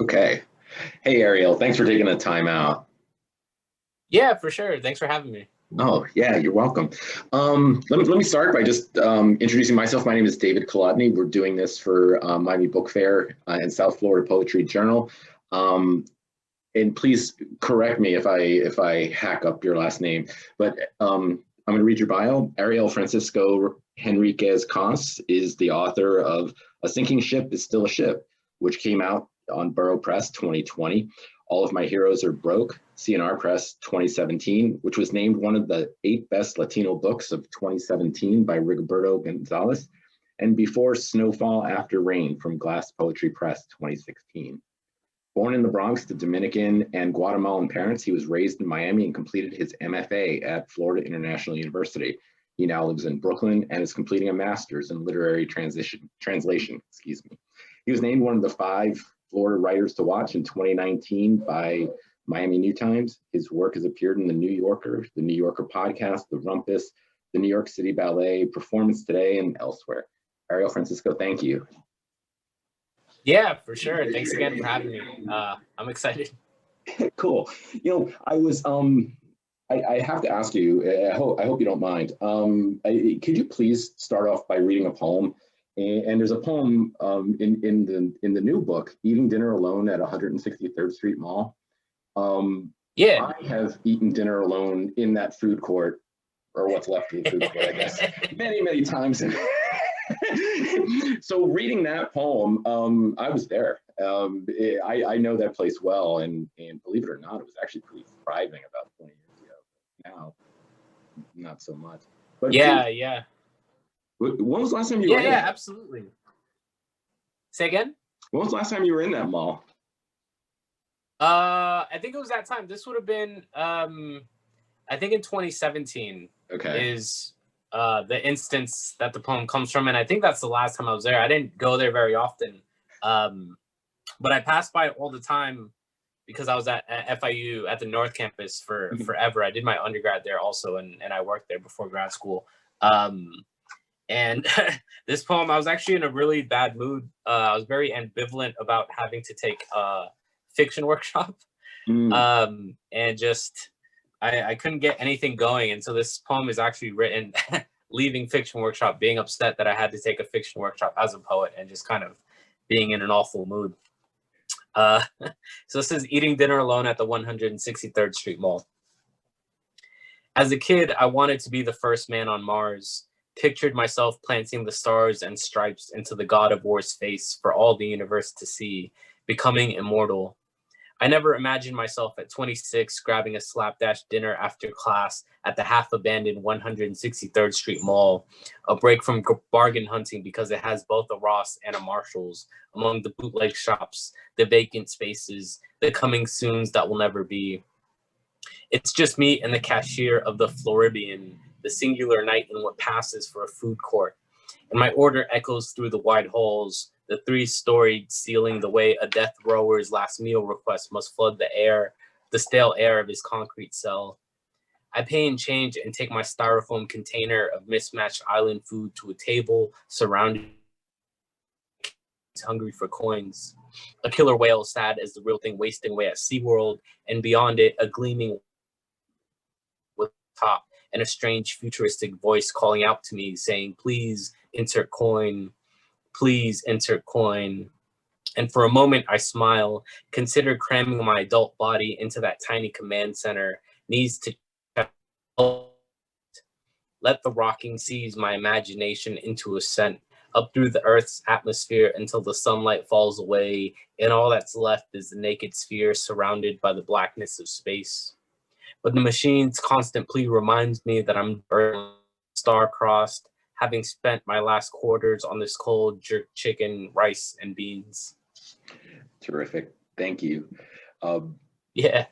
Okay. Hey, Ariel, thanks for taking the time out. Yeah, for sure. Thanks for having me. Oh, yeah, you're welcome. Let me start by just introducing myself. My name is David Colodney. We're doing this for Miami Book Fair and South Florida Poetry Journal. Um, and please correct me if I hack up your last name. But I'm going to read your bio. Ariel Francisco Henriquez Cos is the author of A Sinking Ship is Still a Ship, which came out on Burrow Press 2020. All of My Heroes Are Broke, CNR Press 2017, which was named one of the 8 best Latino books of 2017 by Rigoberto Gonzalez, and Before Snowfall After Rain from Glass Poetry Press 2016. Born in the Bronx to Dominican and Guatemalan parents, he was raised in Miami and completed his MFA at Florida International University. He now lives in Brooklyn and is completing a master's in literary translation. He was named one of the 5 Florida writers to watch in 2019 by Miami New Times. His work has appeared in The New Yorker, The New Yorker Podcast, The Rumpus, the New York City Ballet, Performance Today, and elsewhere. Ariel Francisco, thank you. Yeah, for sure. Thanks again for having me. I'm excited. Cool. I have to ask you, I hope you don't mind. Could you please start off by reading a poem? And there's a poem in the new book, Eating Dinner Alone at 163rd Street Mall. Yeah. I have eaten dinner alone in that food court, or what's left of the food court, I guess, many times. So reading that poem, I was there. I know that place well, and believe it or not, it was actually pretty thriving about 20 years ago. Now, not so much. But yeah. When was the last time you were in Yeah, absolutely. Say again? When was the last time you were in that mall? I think it was that time. This would have been, I think in 2017 is the instance that the poem comes from. And I think that's the last time I was there. I didn't go there very often. But I passed by it all the time because I was at FIU at the North Campus for forever. I did my undergrad there also, and I worked there before grad school. And this poem, I was actually in a really bad mood. I was very ambivalent about having to take a fiction workshop. And just, I couldn't get anything going. And so this poem is actually written leaving fiction workshop, being upset that I had to take a fiction workshop as a poet and just kind of being in an awful mood. So this is Eating Dinner Alone at the 163rd Street Mall. As a kid, I wanted to be the first man on Mars. Pictured myself planting the stars and stripes into the god of war's face for all the universe to see, becoming immortal. I never imagined myself at 26 grabbing a slapdash dinner after class at the half-abandoned 163rd Street Mall, a break from bargain hunting because it has both a Ross and a Marshalls among the bootleg shops, the vacant spaces, the coming soons that will never be. It's just me and the cashier of the Floridian, the singular night in what passes for a food court. And my order echoes through the wide halls, the 3-storied ceiling the way a death rower's last meal request must flood the air, the stale air of his concrete cell. I pay in change and take my styrofoam container of mismatched island food to a table surrounded hungry for coins. A killer whale sad as the real thing wasting away at SeaWorld, and beyond it, a gleaming with top and a strange futuristic voice calling out to me saying, please insert coin, please insert coin. And for a moment I smile, consider cramming my adult body into that tiny command center, needs to let the rocking seize my imagination into ascent up through the Earth's atmosphere until the sunlight falls away and all that's left is the naked sphere surrounded by the blackness of space. But the machine's constant plea reminds me that I'm star-crossed, having spent my last quarters on this cold jerk chicken, rice, and beans. Terrific. Thank you. Yeah.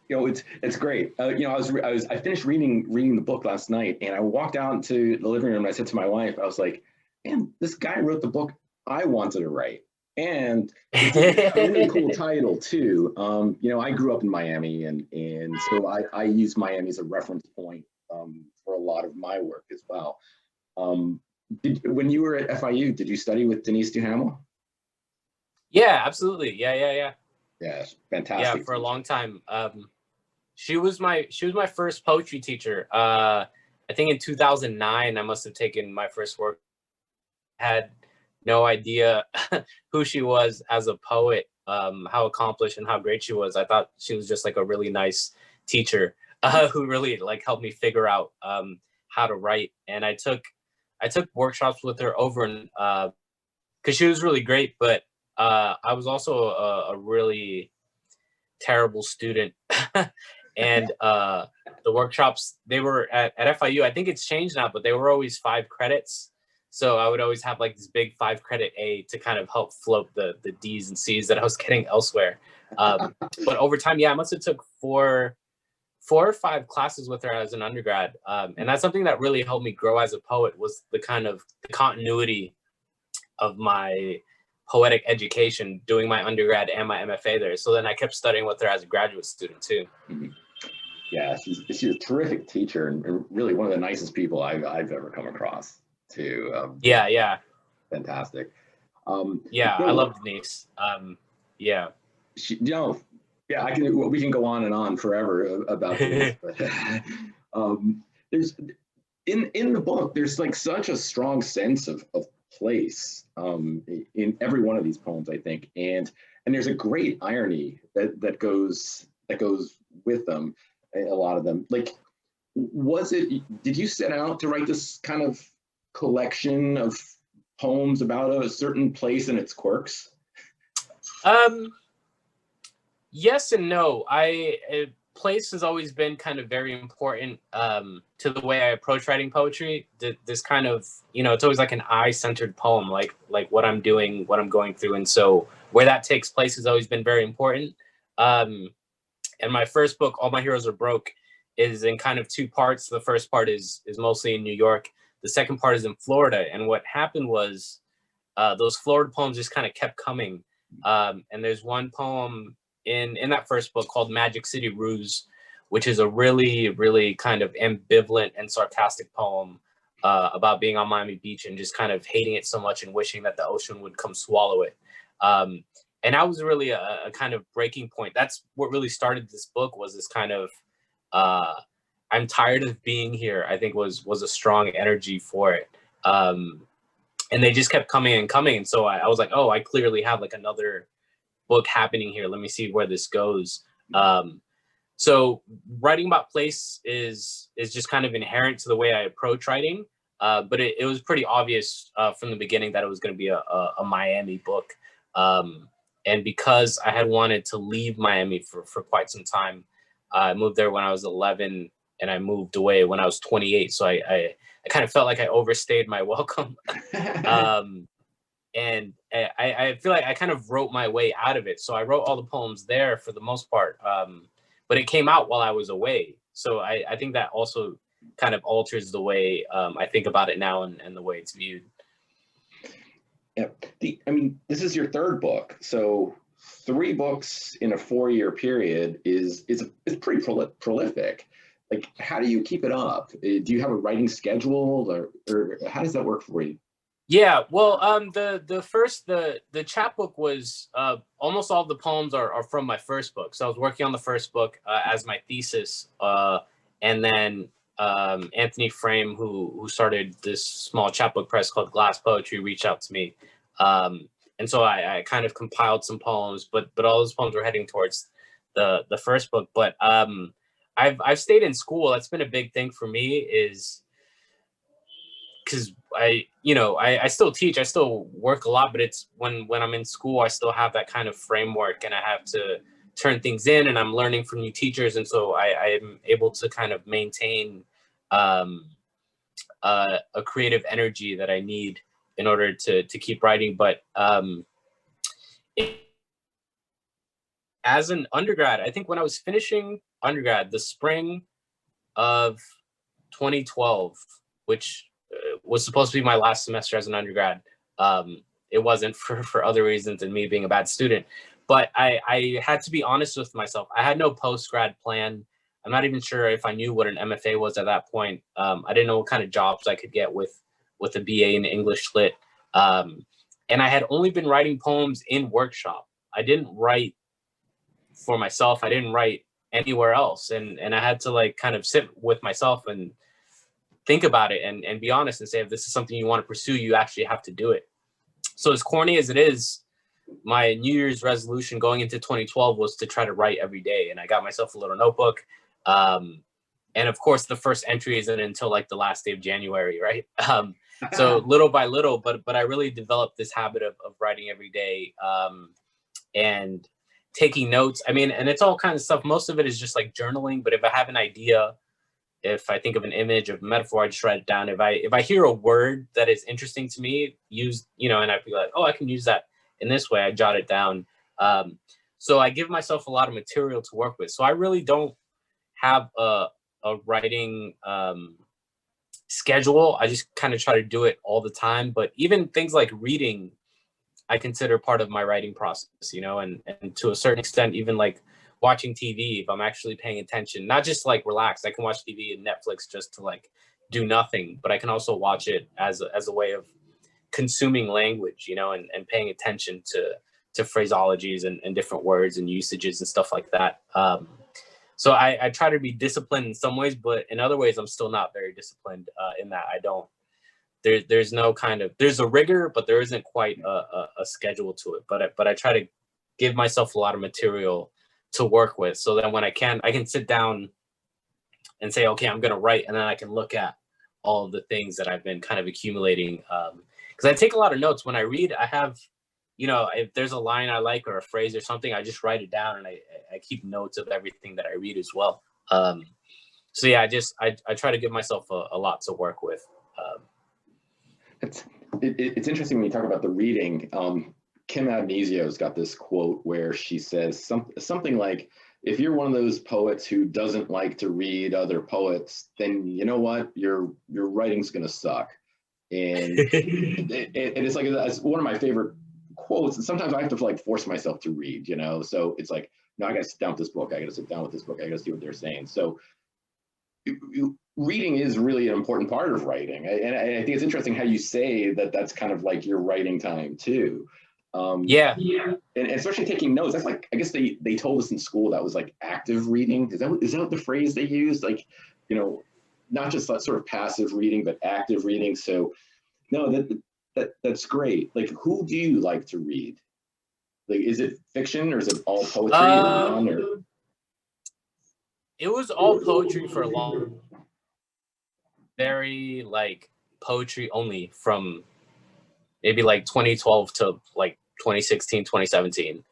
It's great. I finished reading the book last night, and I walked out into the living room and I said to my wife, I was like, man, this guy wrote the book I wanted to write. And it's a really cool title too. I grew up in Miami, and so I use Miami as a reference point for a lot of my work as well. When you were at FIU, did you study with Denise Duhamel? Yeah, absolutely. Yeah. Yeah, fantastic. Yeah, for a long time. She was my first poetry teacher. I think in 2009 I must have taken my first work. Had no idea who she was as a poet, how accomplished and how great she was. I thought she was just like a really nice teacher who really like helped me figure out how to write. And I took workshops with her over and because she was really great, but I was also a really terrible student. And the workshops, they were at FIU. I think it's changed now, but they were always 5 credits. So I would always have like this big 5-credit A to kind of help float the D's and C's that I was getting elsewhere. But over time, yeah, I must have took 4 or 5 classes with her as an undergrad. And that's something that really helped me grow as a poet, was the kind of the continuity of my poetic education, doing my undergrad and my MFA there. So then I kept studying with her as a graduate student too. Mm-hmm. Yeah, she's a terrific teacher and really one of the nicest people I've ever come across too. Yeah. Fantastic. Yeah, I love Denise. Yeah. Yeah, we can go on and on forever about this, but there's in the book, there's like such a strong sense of place in every one of these poems, I think, and there's a great irony that goes with them, a lot of them. Like, did you set out to write this kind of collection of poems about a certain place and its quirks? Yes and no. Place has always been kind of very important to the way I approach writing poetry. This kind of, it's always like an I-centered poem, like what I'm doing, what I'm going through. And so where that takes place has always been very important. And my first book, All My Heroes Are Broke, is in kind of 2 parts. The first part is mostly in New York. The second part is in Florida. And what happened was those Florida poems just kind of kept coming. And there's one poem in that first book called Magic City Ruse, which is a really, really kind of ambivalent and sarcastic poem about being on Miami Beach and just kind of hating it so much and wishing that the ocean would come swallow it. And that was really a kind of breaking point. That's what really started this book, was this kind of, I'm tired of being here, I think was a strong energy for it. And they just kept coming and coming. And so I was like, oh, I clearly have like another book happening here. Let me see where this goes. So writing about place is just kind of inherent to the way I approach writing. But it was pretty obvious from the beginning that it was going to be a Miami book. And because I had wanted to leave Miami for quite some time, I moved there when I was 11 and I moved away when I was 28. So I kind of felt like I overstayed my welcome. And I feel like I kind of wrote my way out of it. So I wrote all the poems there for the most part, but it came out while I was away. So I think that also kind of alters the way I think about it now and the way it's viewed. Yeah, this is your 3rd book, so 3 books in a 4-year period is pretty prolific. Like, how do you keep it up? Do you have a writing schedule, or how does that work for you? Yeah, well, the chapbook was almost all of the poems are from my first book. So I was working on the first book as my thesis, and then Anthony Frame, who started this small chapbook press called Glass Poetry, reached out to me, and so I kind of compiled some poems, but all those poems were heading towards the first book. But I've stayed in school. That's been a big thing for me, is because I still teach, I still work a lot, but it's when I'm in school, I still have that kind of framework and I have to turn things in and I'm learning from new teachers. And so I am able to kind of maintain a creative energy that I need in order to keep writing. But as an undergrad, I think when I was finishing undergrad, the spring of 2012, which was supposed to be my last semester as an undergrad. It wasn't for other reasons than me being a bad student. But I had to be honest with myself. I had no post-grad plan. I'm not even sure if I knew what an MFA was at that point. I didn't know what kind of jobs I could get with a BA in English Lit. and I had only been writing poems in workshop. I didn't write for myself. I didn't write anywhere else. And I had to like kind of sit with myself and think about it and be honest and say, if this is something you want to pursue, you actually have to do it. So as corny as it is, my New Year's resolution going into 2012 was to try to write every day. And I got myself a little notebook. And of course, the first entry isn't until like the last day of January, right? So little by little, but I really developed this habit of writing every day and taking notes. I mean, and it's all kinds of stuff. Most of it is just like journaling. But if I have an idea, if I think of an image, of a metaphor, I just write it down. If I hear a word that is interesting to me, and I'd be like, oh, I can use that in this way. I jot it down. So I give myself a lot of material to work with. So I really don't have a writing schedule. I just kind of try to do it all the time. But even things like reading, I consider part of my writing process, and to a certain extent, even like watching TV, if I'm actually paying attention, not just like relax. I can watch TV and Netflix just to like do nothing, but I can also watch it as a way of consuming language, and paying attention to phraseologies and different words and usages and stuff like that. So I try to be disciplined in some ways, but in other ways, I'm still not very disciplined in that I don't. There's no there's a rigor, but there isn't quite a schedule to it. But I try to give myself a lot of material to work with, so that when I can sit down and say, okay, I'm going to write, and then I can look at all of the things that I've been kind of accumulating. Because I take a lot of notes when I read. I have, if there's a line I like or a phrase or something, I just write it down, and I keep notes of everything that I read as well. So yeah, I try to give myself a lot to work with. It's interesting when you talk about the reading. Kim Abnesio's got this quote where she says something like, if you're one of those poets who doesn't like to read other poets, then you know what, your writing's going to suck. And it's like, it's one of my favorite quotes. And sometimes I have to like force myself to read, so it's like, no, I got to sit down with this book. I got to sit down with this book. I got to see what they're saying. So reading is really an important part of writing. And I think it's interesting how you say that that's kind of like your writing time too. Yeah. And especially taking notes. That's like, I guess they told us in school that was like active reading. Is that the phrase they used? Like, not just that sort of passive reading, but active reading. So no, that's great. Like, who do you like to read? Like, is it fiction or is it all poetry or non? Or? It was all poetry for a long, very like poetry only from maybe like 2012 to like 2016, 2017,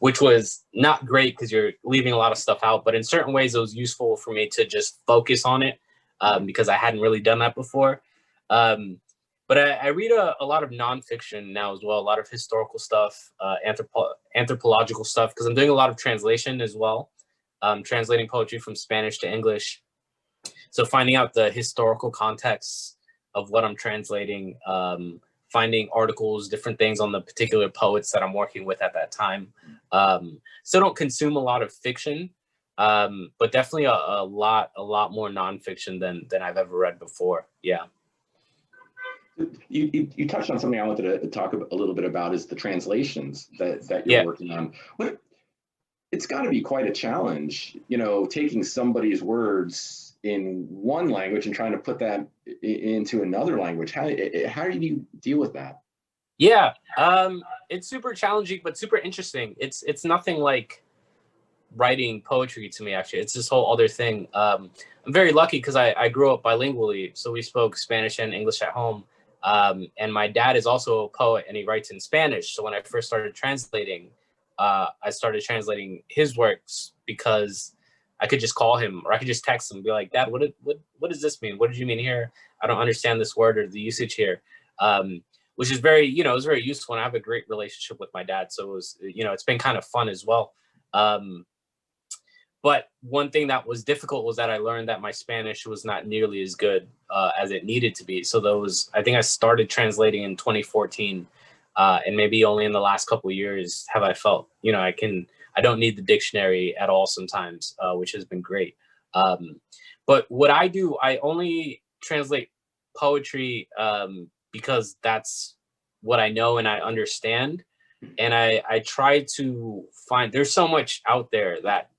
which was not great because you're leaving a lot of stuff out. But in certain ways, it was useful for me to just focus on it because I hadn't really done that before. But I read a lot of nonfiction now as well, a lot of historical stuff, anthropological stuff, because I'm doing a lot of translation as well, translating poetry from Spanish to English. So finding out the historical context of what I'm translating, finding articles, different things on the particular poets that I'm working with at that time. Still don't consume a lot of fiction, but definitely a lot more nonfiction than I've ever read before. Yeah. You touched on something I wanted to talk a little bit about, is the translations that you're working on. It's got to be quite a challenge, taking somebody's words in one language and trying to put that into another language. How do you deal with that? Yeah, it's super challenging, but super interesting. It's nothing like writing poetry to me, actually. It's this whole other thing. I'm very lucky because I grew up bilingually, so we spoke Spanish and English at home. And my dad is also a poet and he writes in Spanish. So when I first started translating, I started translating his works because I could just call him or I could just text him and be like, Dad, what does this mean? What did you mean here? I don't understand this word or the usage here. Which is very, it was very useful, and I have a great relationship with my dad. So it was, it's been kind of fun as well. But one thing that was difficult was that I learned that my Spanish was not nearly as good as it needed to be. So I think I started translating in 2014, and maybe only in the last couple of years have I felt, I don't need the dictionary at all sometimes, which has been great. But what I do, I only translate poetry because that's what I know and I understand. And I try to find, there's so much out there that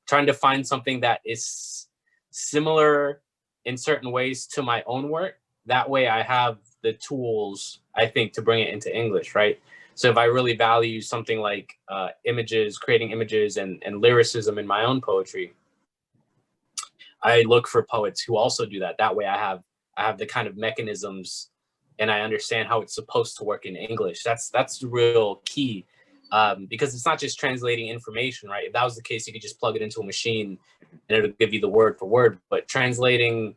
trying to find something that is similar in certain ways to my own work. That way I have the tools, I think, to bring it into English, right? So if I really value something like images, creating images and lyricism in my own poetry, I look for poets who also do that. That way I have the kind of mechanisms and I understand how it's supposed to work in English. That's the real key, because it's not just translating information, right? If that was the case, you could just plug it into a machine and it'll give you the word for word. But translating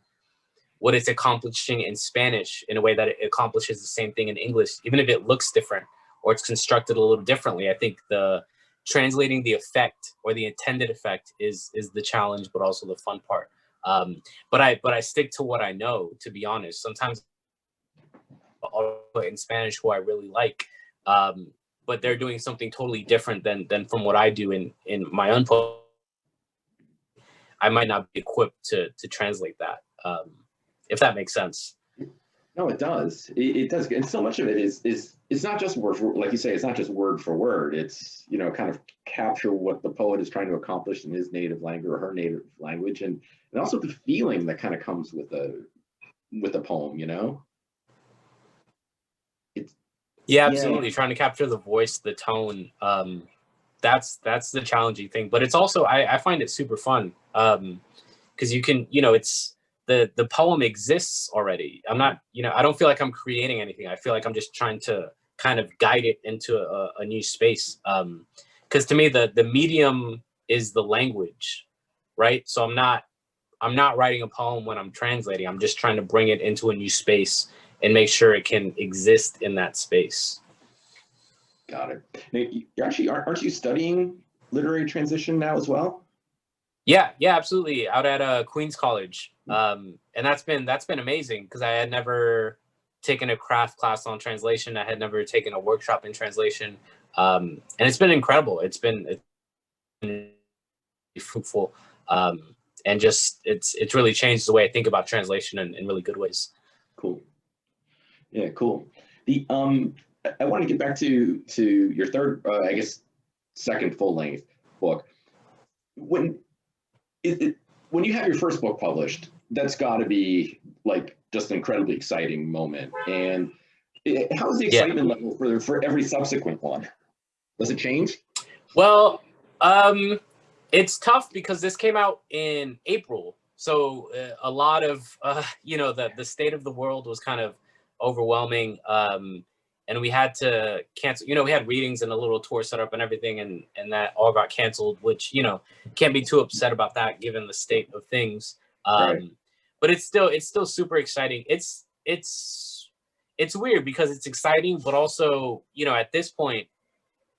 what it's accomplishing in Spanish in a way that it accomplishes the same thing in English, even if it looks different or it's constructed a little differently, I think the translating the effect or the intended effect is the challenge, but also the fun part. But I stick to what I know, to be honest. Sometimes I'll put in Spanish who I really like, but they're doing something totally different than from what I do in my own poetry. I might not be equipped to translate that, if that makes sense. No, it does. It does, and so much of it is it's not just word for, like you say, it's not just word for word. It's, you know, kind of capture what the poet is trying to accomplish in his native language or her native language, and also the feeling that kind of comes with a poem, you know. Yeah, absolutely. Trying to capture the voice, the tone. That's the challenging thing, but it's also I find it super fun, because you can, you know, it's the poem exists already. I'm not, you know, I don't feel like I'm creating anything. I feel like I'm just trying to kind of guide it into a new space. Because to me, the medium is the language, right? So I'm not writing a poem when I'm translating. I'm just trying to bring it into a new space and make sure it can exist in that space. Got it. Now, you actually aren't you studying literary transition now as well? Yeah, absolutely. Out at Queens College, and that's been amazing because I had never taken a craft class on translation. I had never taken a workshop in translation, and it's been incredible. It's been fruitful, and just it's really changed the way I think about translation in really good ways. Cool. Yeah, cool. The I want to get back to your third, I guess, second full length book. When you have your first book published, that's got to be like just an incredibly exciting moment. And how's the excitement level for every subsequent one? Does it change? Well, it's tough because this came out in April, so a lot of you know, the state of the world was kind of overwhelming, and we had to cancel. You know, we had readings and a little tour set up and everything, and that all got canceled. Which, you know, can't be too upset about that given the state of things. Right. But it's still super exciting. It's weird because it's exciting, but also, you know, at this point,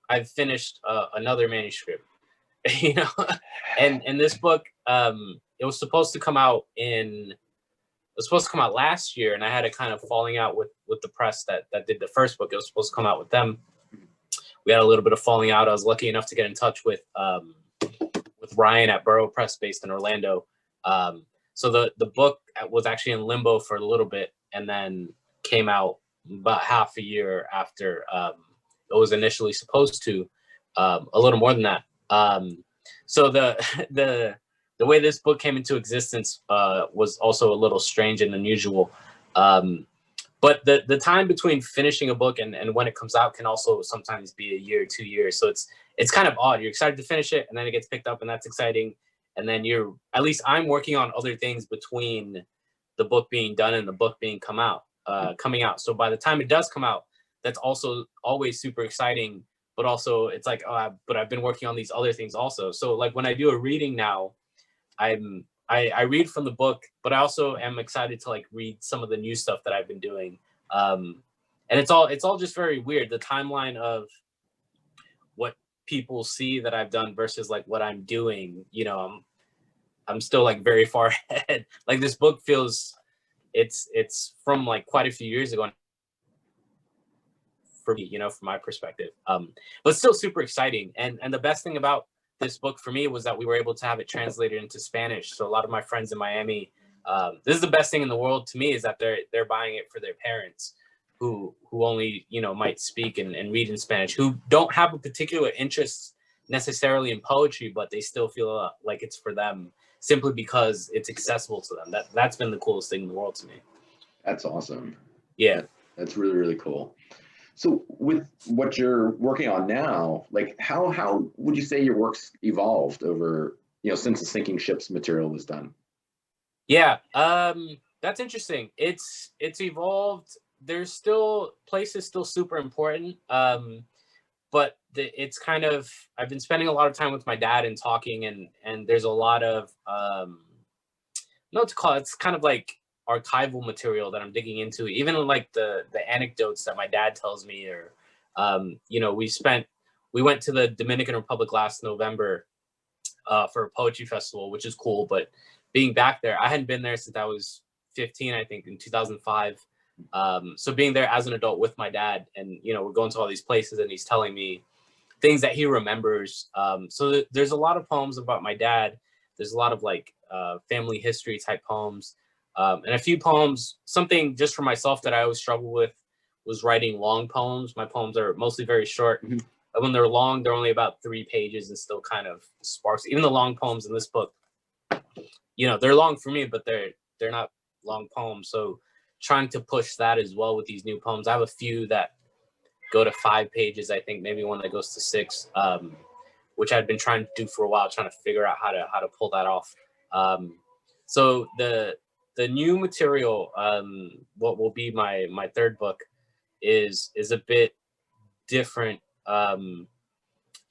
I've finished another manuscript. You know, and this book, it was supposed to come out last year, and I had a kind of falling out with the press that did the first book. It was supposed to come out with them. We had a little bit of falling out. I was lucky enough to get in touch with Ryan at Burrow Press, based in Orlando. So the book was actually in limbo for a little bit, and then came out about half a year after it was initially supposed to, a little more than that. So the way this book came into existence was also a little strange and unusual. But the time between finishing a book and when it comes out can also sometimes be a year, 2 years. So it's kind of odd. You're excited to finish it, and then it gets picked up, and that's exciting. And then at least I'm working on other things between the book being done and the book being coming out. So by the time it does come out, that's also always super exciting. But also it's like, but I've been working on these other things also. So like when I do a reading now, I read from the book, but I also am excited to like read some of the new stuff that I've been doing. And it's all just very weird. The timeline of what people see that I've done versus like what I'm doing, you know, I'm still like very far ahead. Like this book feels, it's from like quite a few years ago for me, you know, from my perspective. But still super exciting. And the best thing about this book for me was that we were able to have it translated into Spanish. So a lot of my friends in Miami, this is the best thing in the world to me, is that they're buying it for their parents. who only, you know, might speak and read in Spanish, who don't have a particular interest necessarily in poetry, but they still feel like it's for them simply because it's accessible to them. That's been the coolest thing in the world to me. That's awesome. Yeah. That's really, really cool. So with what you're working on now, like how would you say your work's evolved over, you know, since the Sinking Ships material was done? Yeah, that's interesting. It's evolved. There's still, place is still super important. But it's kind of, I've been spending a lot of time with my dad and talking, and there's a lot of no, to call it, it's kind of like archival material that I'm digging into, even like the anecdotes that my dad tells me, or you know, we went to the Dominican Republic last November for a poetry festival, which is cool. But being back there, I hadn't been there since I was 15, I think, in 2005. So being there as an adult with my dad, and you know, we're going to all these places, and he's telling me things that he remembers. So there's a lot of poems about my dad. There's a lot of like family history type poems, and a few poems. Something just for myself that I always struggle with was writing long poems. My poems are mostly very short. Mm-hmm. And when they're long, they're only about 3 pages and still kind of sparse. Even the long poems in this book, you know, they're long for me, but they're not long poems. So trying to push that as well with these new poems. I have a few that go to 5 pages, I think, maybe one that goes to 6, which I've been trying to do for a while, trying to figure out how to pull that off. So the new material, what will be my 3rd book, is a bit different.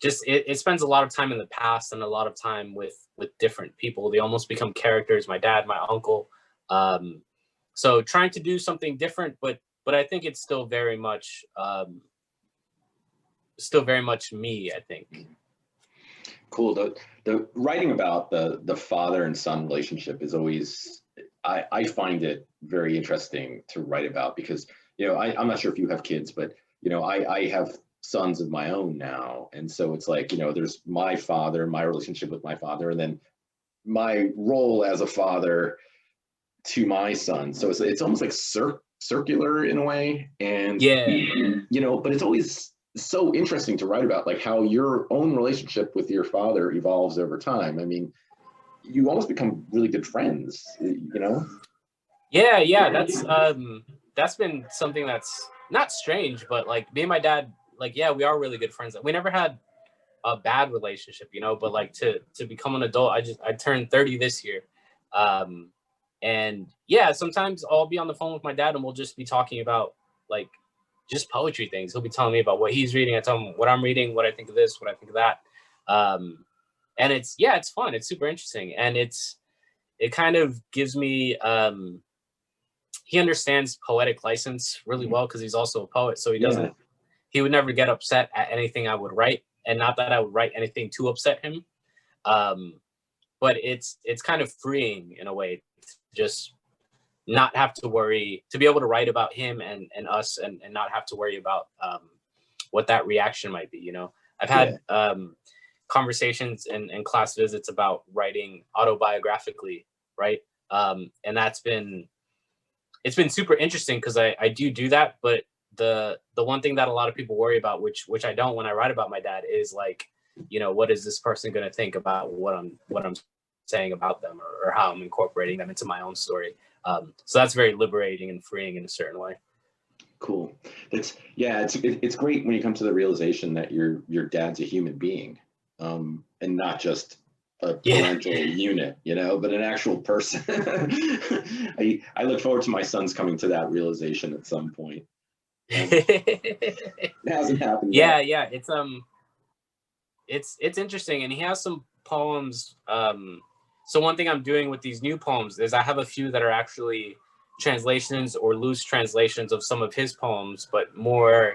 Just it spends a lot of time in the past and a lot of time with different people. They almost become characters, my dad, my uncle. So trying to do something different, but I think it's still very much me, I think. Cool. The writing about the father and son relationship is always, I find it very interesting to write about, because, you know, I'm not sure if you have kids, but, you know, I have sons of my own now. And so it's like, you know, there's my father, my relationship with my father, and then my role as a father to my son. So it's almost like circular in a way. And, yeah, you know, but it's always so interesting to write about, like how your own relationship with your father evolves over time. I mean, you almost become really good friends, you know? Yeah, that's been something that's not strange, but like me and my dad, like, yeah, we are really good friends. We never had a bad relationship, you know, but like to become an adult, I turned 30 this year. And yeah, sometimes I'll be on the phone with my dad and we'll just be talking about like just poetry things. He'll be telling me about what he's reading. I tell him what I'm reading, what I think of this, what I think of that. And it's fun. It's super interesting. And it kind of gives me, he understands poetic license really well because he's also a poet. So he would never get upset at anything I would write, and not that I would write anything to upset him. But it's kind of freeing in a way to just not have to worry, to be able to write about him and us, and not have to worry about what that reaction might be. You know, I've had conversations and class visits about writing autobiographically, right? And it's been super interesting because I do that, but the one thing that a lot of people worry about, which I don't when I write about my dad, is like, you know, what is this person going to think about what I'm saying about them, or how I'm incorporating them into my own story. So that's very liberating and freeing in a certain way. Cool. It's great when you come to the realization that your dad's a human being, and not just a parental unit, you know, but an actual person. I look forward to my sons coming to that realization at some point. It hasn't happened yet. Yeah. It's interesting, and he has some poems. So one thing I'm doing with these new poems is I have a few that are actually translations or loose translations of some of his poems, but more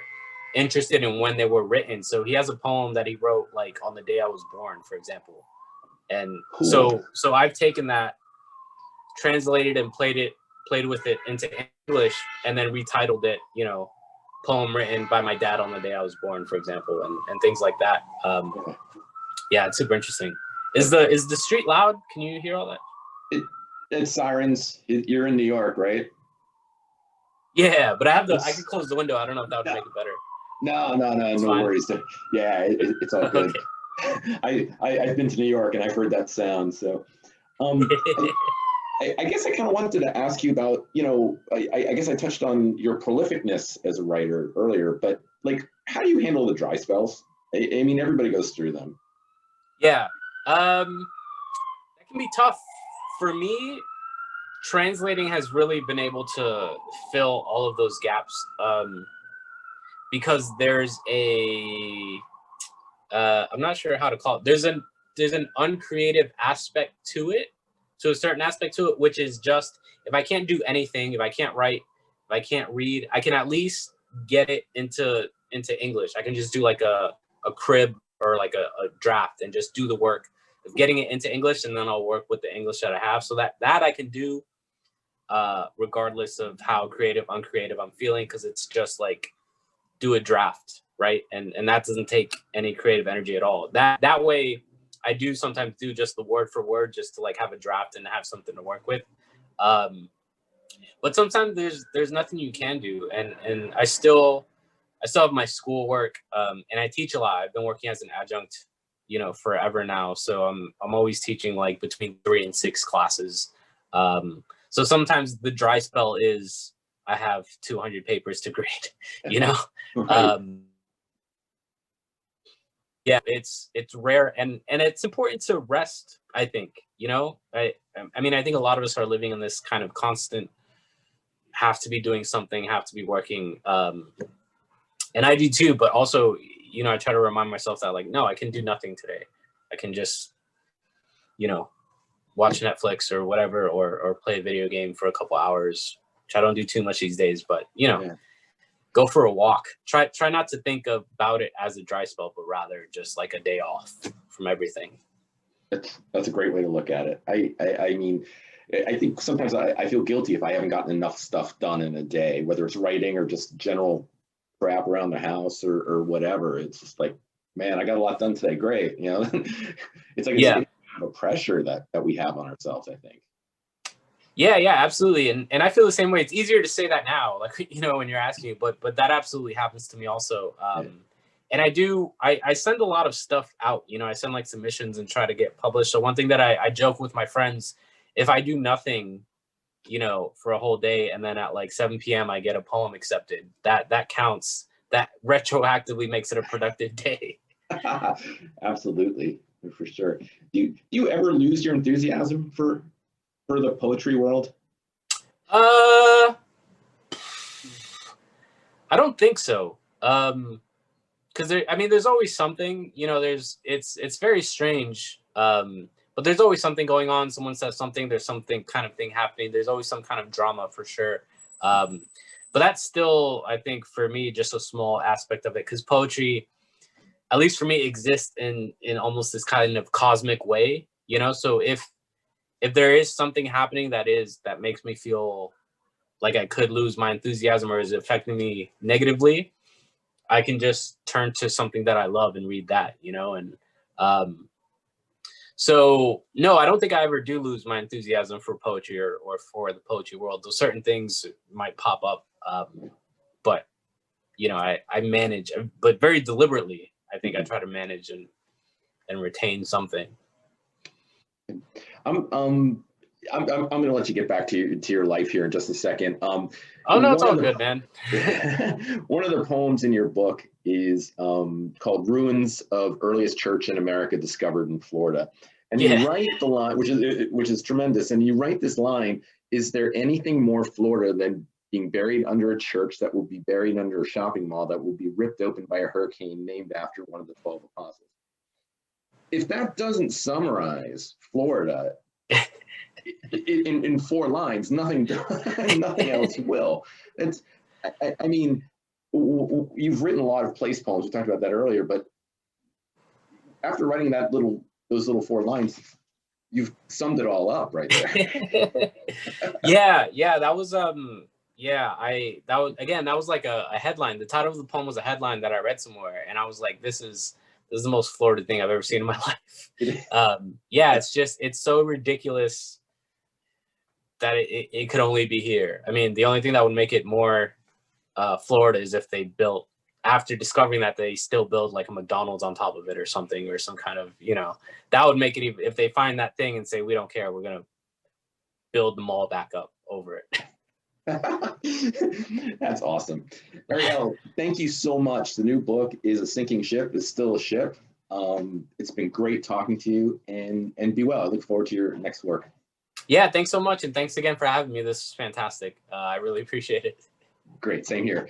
interested in when they were written. So he has a poem that he wrote like on the day I was born, for example. And cool. So I've taken that, translated and played with it into English, and then retitled it, you know, poem written by my dad on the day I was born, for example, and things like that. Yeah, it's super interesting. Is the street loud? Can you hear all that? It's sirens. You're in New York, right? Yeah, but I can close the window. I don't know if that would make it better. No worries. Yeah, it's all good. Okay. I've been to New York and I've heard that sound. So, I guess I kind of wanted to ask you about, I guess I touched on your prolificness as a writer earlier, but like, how do you handle the dry spells? I mean, everybody goes through them. Yeah, that can be tough. For me, translating has really been able to fill all of those gaps, because there's I'm not sure how to call it. There's an uncreative aspect to it, to a certain aspect to it, which is just, if I can't do anything, if I can't write, if I can't read, I can at least get it into English. I can just do like a crib or like a draft and just do the work of getting it into English, and then I'll work with the English that I have. So that I can do, regardless of how creative, uncreative I'm feeling, because it's just like, do a draft, right? And that doesn't take any creative energy at all. That way, I do sometimes do just the word for word, just to like have a draft and have something to work with. But sometimes there's nothing you can do, and I still have my schoolwork, and I teach a lot. I've been working as an adjunct, forever now. So I'm always teaching like between 3 and 6 classes. So sometimes the dry spell is, I have 200 papers to grade, Right. Yeah, it's rare, and it's important to rest, I think. I mean, I think a lot of us are living in this kind of constant, have to be doing something, have to be working, and I do too. But also, I try to remind myself that, like, no, I can do nothing today. I can just, watch Netflix or whatever, or play a video game for a couple hours, which I don't do too much these days. But Yeah. go for a walk. Try not to think about it as a dry spell, but rather just like a day off from everything. That's a great way to look at it. I mean, I think sometimes I feel guilty if I haven't gotten enough stuff done in a day, whether it's writing or just general crap around the house or whatever. It's just like, man, I got a lot done today. Great. It's like, Yeah. it's a pressure that we have on ourselves, I think. Yeah, absolutely. And I feel the same way. It's easier to say that now, like, when you're asking me, but that absolutely happens to me also. And I send a lot of stuff out, I send like submissions and try to get published. So one thing that I joke with my friends, if I do nothing, for a whole day, and then at like 7 p.m. I get a poem accepted, that counts. That retroactively makes it a productive day. Absolutely, for sure. Do you ever lose your enthusiasm for the poetry world? I don't think so. Because there's always something, it's very strange. But there's always something going on. Someone says something, there's something kind of thing happening. There's always some kind of drama, for sure. But that's still, I think, for me, just a small aspect of it, because poetry, at least for me, exists in almost this kind of cosmic way. So if there is something happening that makes me feel like I could lose my enthusiasm, or is affecting me negatively, I can just turn to something that I love and read that, and so no, I don't think I ever do lose my enthusiasm for poetry or for the poetry world. Though certain things might pop up, but I manage, but very deliberately. I think I try to manage and retain something. I'm going to let you get back to your life here in just a second. Oh no, it's all good, man. One of the poems in your book is called "Ruins of Earliest Church in America Discovered in Florida," and you write the line, which is tremendous. And you write this line: "Is there anything more Florida than being buried under a church that will be buried under a shopping mall that will be ripped open by a hurricane named after one of the 12 apostles?" If that doesn't summarize Florida in 4 lines, nothing else will. I mean, you've written a lot of place poems. We talked about that earlier, but after writing those little 4 lines, you've summed it all up right there. Yeah, that was that was like a headline. The title of the poem was a headline that I read somewhere, and I was like, this is the most Florida thing I've ever seen in my life. It's so ridiculous that it could only be here. I mean, the only thing that would make it more Florida is if they built, after discovering that, they still build like a McDonald's on top of it or something, or some kind of, you know, that would make it even, if they find that thing and say, we don't care, we're going to build the mall back up over it. That's awesome. Ariel, thank you so much. The new book is A Sinking Ship It's Still a Ship. It's been great talking to you, and be well. I look forward to your next work. Yeah, thanks so much. And thanks again for having me. This is fantastic. I really appreciate it. Great. Same here.